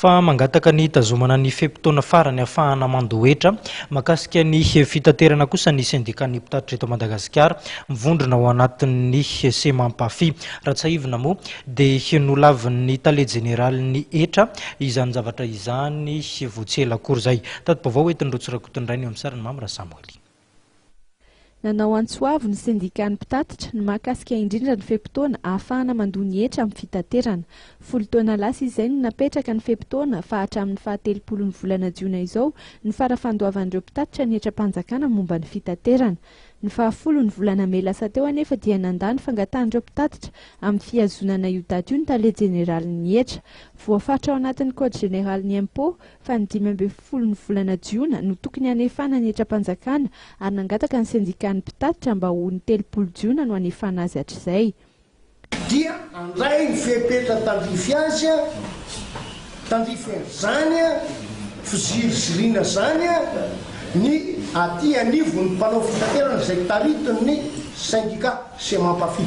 fa mangataka ny tazomana ny fepitona farany afahana mandoetra makasika ny fitaterana kosa ny syndikan'ny mpitatitra eto Madagasikara mivondrona ao anatin'ny semampafi Ratsahivina moa dia nolavin'ny tale général ny etra izany zavatra izany voatsela akory zay tato-baovao entin'ny rotsirakoton'ray ny amsarany Mamra Samuel. Nanao antsoavo ny syndikan'ny mpitatitra ny mahakasika indrindra ny fepitona ahafahana mandony etra amin'ny fitaterana. 10 taona lasa izay no napetraka ny fepitona fa hatramin'ny 17 volana Jiona izao ny farafandoavan'ireo mpitatitra ny etra-panjakana momba ny fitaterana. Ny 10 volana May lasa teo anefa dia nandany fangatahan'ireo mpitatitra amin'ny fihazonana io daty io ny tale général ny etra. Voafatra ao anatin'ny code général ny impôt fa ny 15 volana Jiona no tokony hanefana ny etra-panjakana ary nangataka ny syndikan'ny mpitatitra mba ho ny 30 Jiona no hanefana azy hatr'izay. Dia andray ny fepetra tandrify azy tandrify zany fizirizirina zany ny aty anivon'ny mpanao fitaterana izay taritiny ny syndicat semampafi.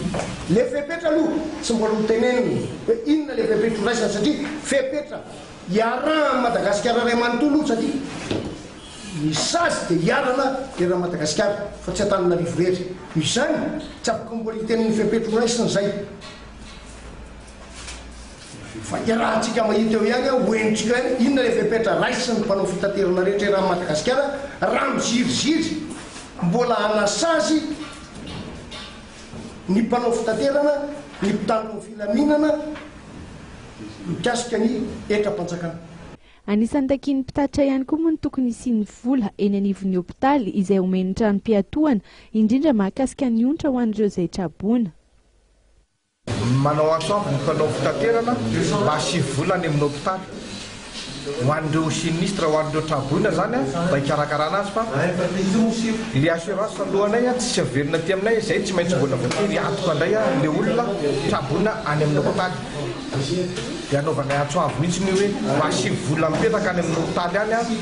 Le fepetra aloha tsy mbola hoteneniny hoe inona le fepetra raisana satria fepetra iaraha Madagasikara ray manontolo satria misazy dia iarana era Madagasikara fa tsy Antananarivo rehetra. Izany tsy afaka mbola hitenen'ny fepetra raisana zay. Fa iarahantsika mahita eo ihany hoenitsika inona le fepetra raisiny mpanao fitaterana rehetra era Madagasikara raha miziriziry mbola hanasazy ny mpanao fitaterana ny mpitandro ny filaminana mikasika ny etra-panjakana. Anisan'ny takian'ny mpitatitra ihany koa moa ny tokony isiany vola eny anivon'ny hopitaly izay omeny tranom-piatohana indrindra mahakasika ny ontra ho an'ireo izay traboana. Manao antsoavo ny mpanao fitaterana mba asy vola ny amin'ny hopitaly ho an'ireo sinistra ho an'ireo traboina zany mba hikarakarana azy fa le assurance alohanay tsy averina ty aminay izay tsy maintsy mbola voatery atoka indray le olona traboina any amin'ny hopitaly. Dia anaovanay antsoavo mihitsy ny hoe asy vola mipetraka any amin'ny hopitaly any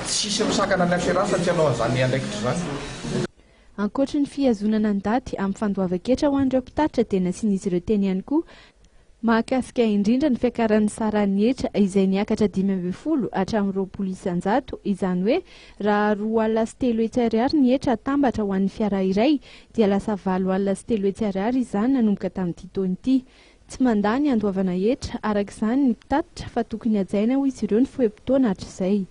tsisy misakana ny assurance tsy hanao an'izany andraikitra zany. Ankoatra ny fihazonana ny daty amin'ny fandoavan-ketra ho an'ireo mpitatitra dia nasian'izy ireo teny ihany koa mahakasika indrindra ny fiakaran'ny saran'ny etra izay niakatra 15 hatramin'ny 20 isanjato. Izany hoe raha 2 alina sy 3 hetsy ariary ny etra atambatra ho an'ny fiara iray dia lasa 7 alina sy 3 hetsy ariary izany nanomboka tamin'ity taona ity. Tsy mandany andoavana etra araka izany ny mpitatitra fa tokony hajaina ho izy ireo ny fotoana hatr'izay.